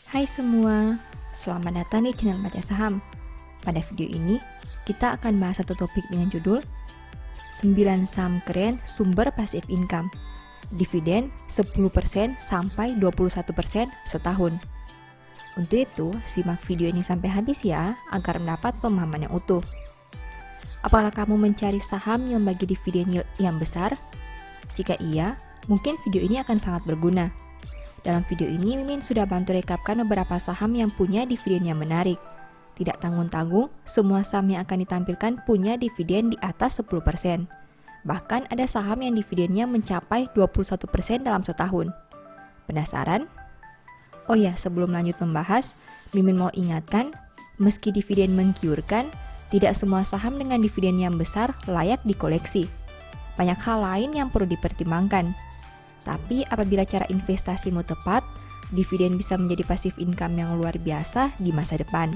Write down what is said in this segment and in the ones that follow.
Hai semua, selamat datang di channel Baca Saham. Pada video ini, kita akan bahas satu topik dengan judul 9 saham keren sumber pasif income. Dividen 10% sampai 21% setahun. Untuk itu, simak video ini sampai habis ya, agar mendapat pemahaman yang utuh. Apakah kamu mencari saham yang bagi dividen yield yang besar? Jika iya, mungkin video ini akan sangat berguna. Dalam video ini, Mimin sudah bantu rekapkan beberapa saham yang punya dividen yang menarik. Tidak tanggung-tanggung, semua saham yang akan ditampilkan punya dividen di atas 10%. Bahkan ada saham yang dividennya mencapai 21% dalam setahun. Penasaran? Oh ya, sebelum lanjut membahas, Mimin mau ingatkan, meski dividen menggiurkan, tidak semua saham dengan dividen yang besar layak dikoleksi. Banyak hal lain yang perlu dipertimbangkan. Tapi apabila cara investasimu tepat, dividen bisa menjadi passive income yang luar biasa di masa depan.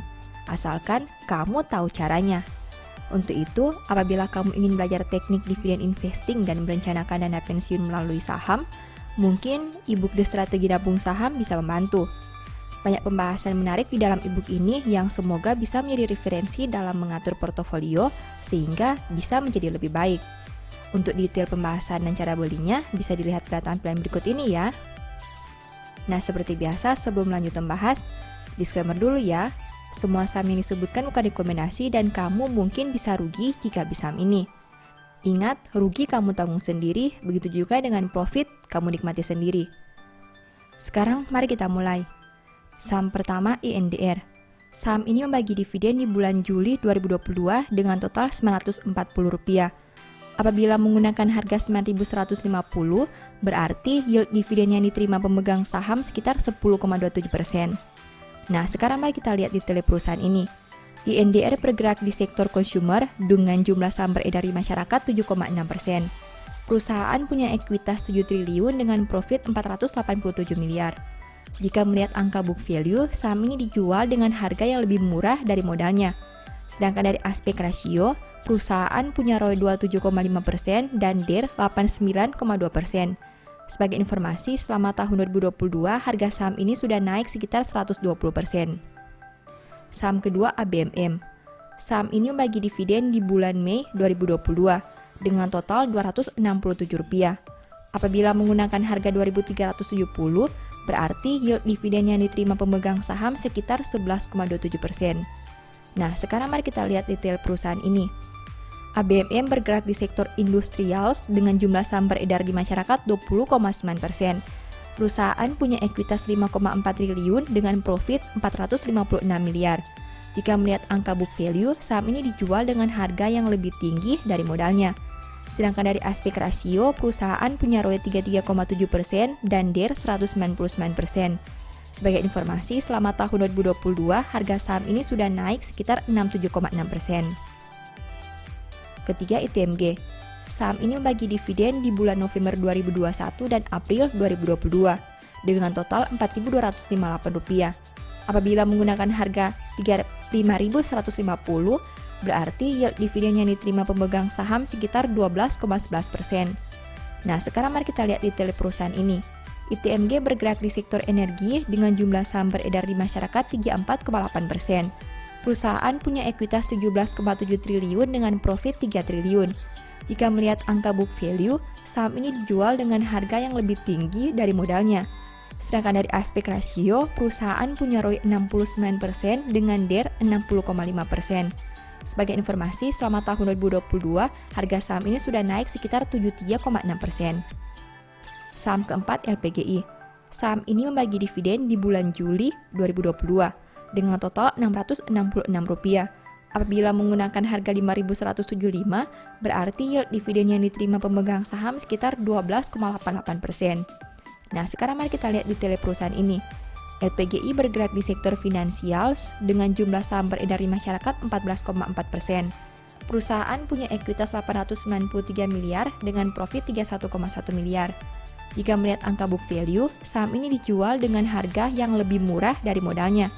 Asalkan kamu tahu caranya. Untuk itu, apabila kamu ingin belajar teknik dividen investing dan merencanakan dana pensiun melalui saham, mungkin ebook The Strategi Nabung Saham bisa membantu. Banyak pembahasan menarik di dalam ebook ini yang semoga bisa menjadi referensi dalam mengatur portofolio sehingga bisa menjadi lebih baik. Untuk detail pembahasan dan cara belinya bisa dilihat pada tampilan berikut ini ya. Nah, seperti biasa sebelum lanjut membahas, disclaimer dulu ya. Semua saham yang disebutkan bukan rekomendasi dan kamu mungkin bisa rugi jika beli saham ini. Ingat, rugi kamu tanggung sendiri, begitu juga dengan profit kamu nikmati sendiri. Sekarang mari kita mulai. Saham pertama INDR. Saham ini membagi dividen di bulan Juli 2022 dengan total Rp940. Apabila menggunakan harga 9.150, berarti yield dividen yang diterima pemegang saham sekitar 10,27%. Nah, sekarang mari kita lihat detail perusahaan ini. INDR bergerak di sektor consumer dengan jumlah saham beredar di masyarakat 7,6%. Perusahaan punya ekuitas 7 triliun dengan profit 487 miliar. Jika melihat angka book value, saham ini dijual dengan harga yang lebih murah dari modalnya. Sedangkan dari aspek rasio, perusahaan punya ROE 27,5% dan DER 89,2%. Sebagai informasi, selama tahun 2022, harga saham ini sudah naik sekitar 120%. Saham kedua ABMM. Saham ini membagi dividen di bulan Mei 2022 dengan total Rp267. Apabila menggunakan harga 2.370, berarti yield dividen yang diterima pemegang saham sekitar 11,27%. Nah, sekarang mari kita lihat detail perusahaan ini. ABMM bergerak di sektor industrial dengan jumlah saham beredar di masyarakat 20,9%. Perusahaan punya ekuitas 5,4 triliun dengan profit 456 miliar. Jika melihat angka book value, saham ini dijual dengan harga yang lebih tinggi dari modalnya. Sedangkan dari aspek rasio, perusahaan punya ROE 33,7% dan DER 199%. Sebagai informasi, selama tahun 2022, harga saham ini sudah naik sekitar 67,6%. Ketiga, ITMG. Saham ini membagi dividen di bulan November 2021 dan April 2022 dengan total Rp4.258. Apabila menggunakan harga Rp5.150, berarti yield dividen yang diterima pemegang saham sekitar 12,11%. Nah, sekarang mari kita lihat detail perusahaan ini. ITMG bergerak di sektor energi dengan jumlah saham beredar di masyarakat 34,8%. Perusahaan punya ekuitas 17,7 triliun dengan profit 3 triliun. Jika melihat angka book value, saham ini dijual dengan harga yang lebih tinggi dari modalnya. Sedangkan dari aspek rasio, perusahaan punya ROE 69% dengan DER 60,5%. Sebagai informasi, selama tahun 2022, harga saham ini sudah naik sekitar 73,6%. Saham keempat LPGI. Saham ini membagi dividen di bulan Juli 2022 dengan total Rp666. Apabila menggunakan harga Rp5.175, berarti yield dividen yang diterima pemegang saham sekitar 12,88%. Nah, sekarang mari kita lihat detail perusahaan ini. LPGI bergerak di sektor finansial dengan jumlah saham beredar di masyarakat 14,4%. Perusahaan punya ekuitas 893 miliar dengan profit 31,1 miliar. Jika melihat angka book value, saham ini dijual dengan harga yang lebih murah dari modalnya.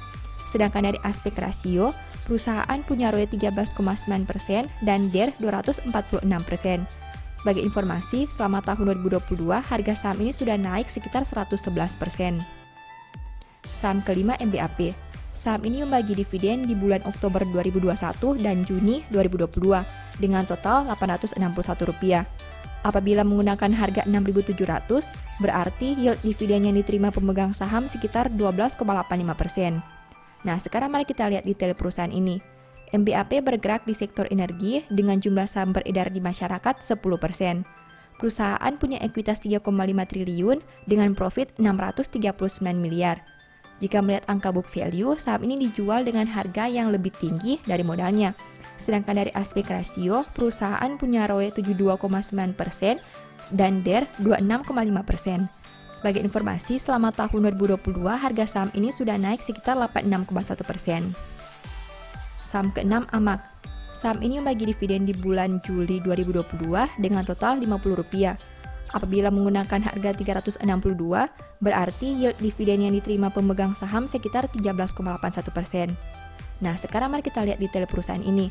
Sedangkan dari aspek rasio, perusahaan punya ROE 13,9% dan DER 246%. Sebagai informasi, selama tahun 2022, harga saham ini sudah naik sekitar 111%. Saham kelima MBAP. Saham ini membagi dividen di bulan Oktober 2021 dan Juni 2022 dengan total Rp861. Apabila menggunakan harga 6.700, berarti yield dividen yang diterima pemegang saham sekitar 12,85%. Nah, sekarang mari kita lihat detail perusahaan ini. MBAP bergerak di sektor energi dengan jumlah saham beredar di masyarakat 10%. Perusahaan punya ekuitas 3,5 triliun dengan profit 639 miliar. Jika melihat angka book value, saham ini dijual dengan harga yang lebih tinggi dari modalnya. Sedangkan dari aspek rasio, perusahaan punya ROE 72,9% dan DER 26,5%. Sebagai informasi, selama tahun 2022, harga saham ini sudah naik sekitar 86,1%. Saham keenam AMAG. Saham ini membagi dividen di bulan Juli 2022 dengan total Rp50. Apabila menggunakan harga 362, berarti yield dividen yang diterima pemegang saham sekitar 13,81%. Nah, sekarang mari kita lihat detail perusahaan ini.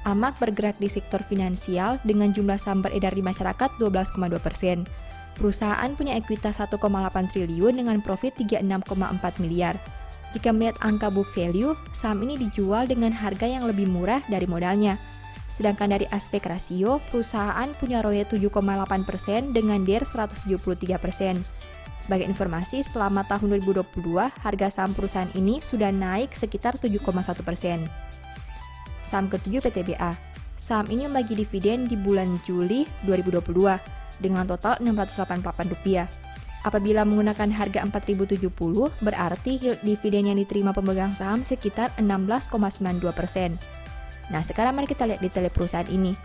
AMAG bergerak di sektor finansial dengan jumlah saham beredar di masyarakat 12,2%. Perusahaan punya ekuitas 1,8 triliun dengan profit 36,4 miliar. Jika melihat angka book value, saham ini dijual dengan harga yang lebih murah dari modalnya. Sedangkan dari aspek rasio, perusahaan punya ROE 7,8% dengan DER 173%. Sebagai informasi, selama tahun 2022, harga saham perusahaan ini sudah naik sekitar 7,1%. Saham ketujuh PTBA. Saham ini membagi dividen di bulan Juli 2022 dengan total Rp688. Apabila menggunakan harga 4.070, berarti yield dividen yang diterima pemegang saham sekitar 16,92%. Nah, sekarang mari kita lihat detail perusahaan ini.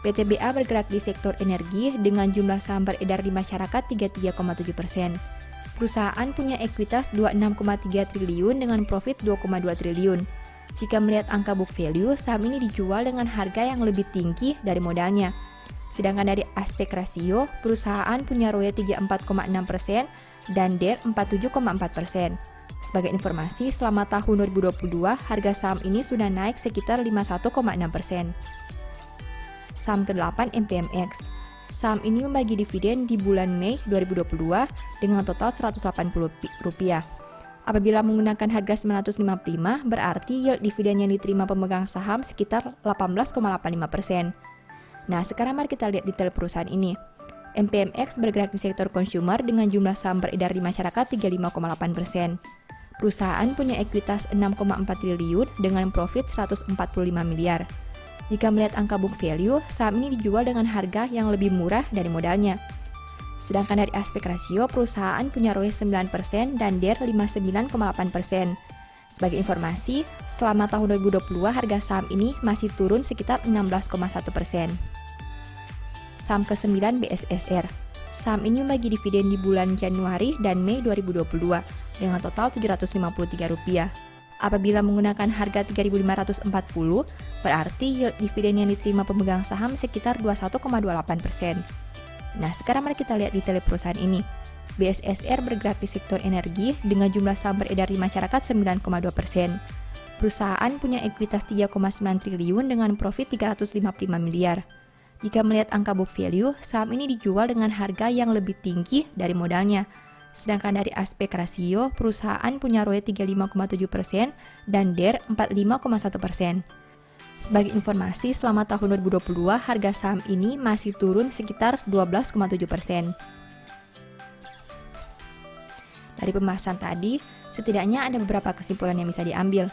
PTBA bergerak di sektor energi dengan jumlah saham beredar di masyarakat 33,7%. Perusahaan punya ekuitas 26,3 triliun dengan profit 2,2 triliun. Jika melihat angka book value, saham ini dijual dengan harga yang lebih tinggi dari modalnya. Sedangkan dari aspek rasio, perusahaan punya ROE 34,6% dan DER 47,4%. Sebagai informasi, selama tahun 2022, harga saham ini sudah naik sekitar 51,6%. Saham ke-8 MPMX. Saham ini membagi dividen di bulan Mei 2022 dengan total Rp180. Apabila menggunakan harga 955, berarti yield dividen yang diterima pemegang saham sekitar 18,85%. Nah, sekarang mari kita lihat detail perusahaan ini. MPMX bergerak di sektor consumer dengan jumlah saham beredar di masyarakat 35,8%. Perusahaan punya ekuitas 6,4 triliun dengan profit 145 miliar. Jika melihat angka book value, saham ini dijual dengan harga yang lebih murah dari modalnya. Sedangkan dari aspek rasio, perusahaan punya ROE 9% dan DER 59,8%. Sebagai informasi, selama tahun 2022 harga saham ini masih turun sekitar 16,1%. Saham ke-9 BSSR. Saham ini membagi dividen di bulan Januari dan Mei 2022 dengan total Rp753. Apabila menggunakan harga 3.540, berarti yield dividen yang diterima pemegang saham sekitar 21,28%. Nah, sekarang mari kita lihat detail perusahaan ini. BSSR bergerak di sektor energi dengan jumlah saham beredar di masyarakat 9,2%. Perusahaan punya ekuitas 3,9 triliun dengan profit 355 miliar. Jika melihat angka book value, saham ini dijual dengan harga yang lebih tinggi dari modalnya. Sedangkan dari aspek rasio, perusahaan punya ROE 35,7% dan DER 45,1%. Sebagai informasi, selama tahun 2022, harga saham ini masih turun sekitar 12,7%. Dari pembahasan tadi, setidaknya ada beberapa kesimpulan yang bisa diambil.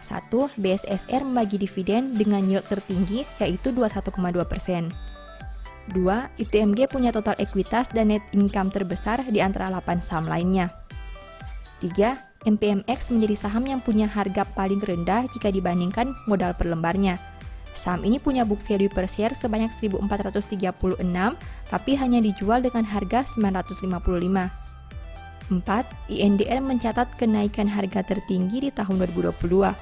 1. BSSR membagi dividen dengan yield tertinggi yaitu 21,2%. 2. ITMG punya total ekuitas dan net income terbesar di antara 8 saham lainnya. 3. MPMX menjadi saham yang punya harga paling rendah jika dibandingkan modal per lembarnya. Saham ini punya book value per share sebanyak 1.436, tapi hanya dijual dengan harga 955. 4. INDR mencatat kenaikan harga tertinggi di tahun 2022.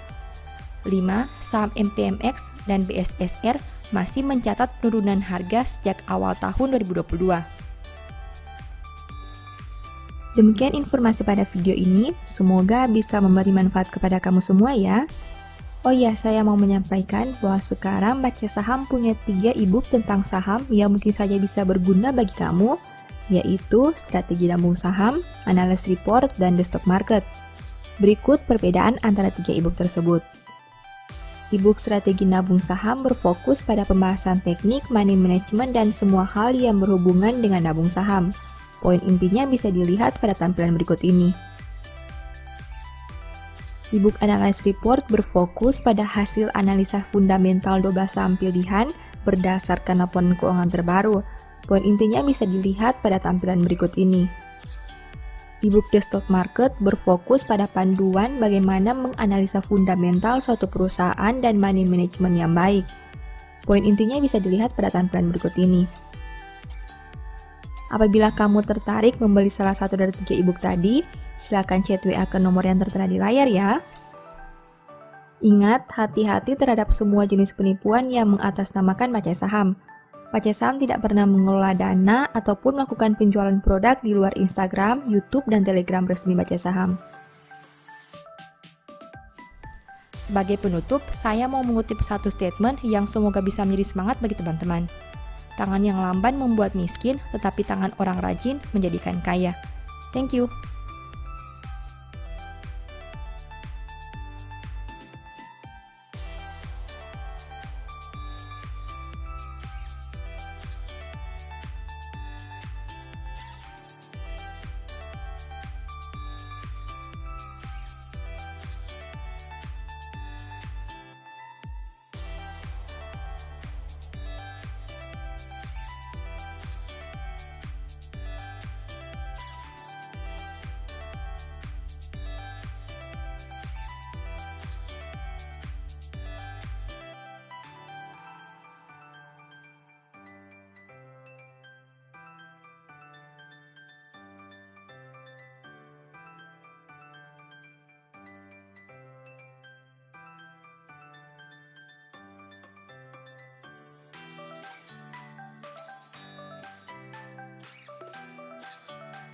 5. Saham MPMX dan BSSR masih mencatat penurunan harga sejak awal tahun 2022. Demikian informasi pada video ini, semoga bisa memberi manfaat kepada kamu semua ya. Oh ya, saya mau menyampaikan bahwa sekarang Baca Saham punya 3 e-book tentang saham yang mungkin saja bisa berguna bagi kamu, yaitu Strategi Nabung Saham, Analysis Report, dan The Stock Market. Berikut perbedaan antara 3 e-book tersebut. E-book Strategi Nabung Saham berfokus pada pembahasan teknik, money management, dan semua hal yang berhubungan dengan nabung saham. Poin intinya bisa dilihat pada tampilan berikut ini. E-book Analyze Report berfokus pada hasil analisa fundamental 12 saham pilihan berdasarkan laporan keuangan terbaru. Poin intinya bisa dilihat pada tampilan berikut ini. E-book The Stock Market berfokus pada panduan bagaimana menganalisa fundamental suatu perusahaan dan money management yang baik. Poin intinya bisa dilihat pada tampilan berikut ini. Apabila kamu tertarik membeli salah satu dari 3 e-book tadi, silakan chat WA ke nomor yang tertera di layar ya. Ingat, hati-hati terhadap semua jenis penipuan yang mengatasnamakan baca saham. Baca Saham tidak pernah mengelola dana ataupun melakukan penjualan produk di luar Instagram, YouTube, dan Telegram resmi Baca Saham. Sebagai penutup, saya mau mengutip satu statement yang semoga bisa menjadi semangat bagi teman-teman. Tangan yang lamban membuat miskin, tetapi tangan orang rajin menjadikan kaya. Thank you.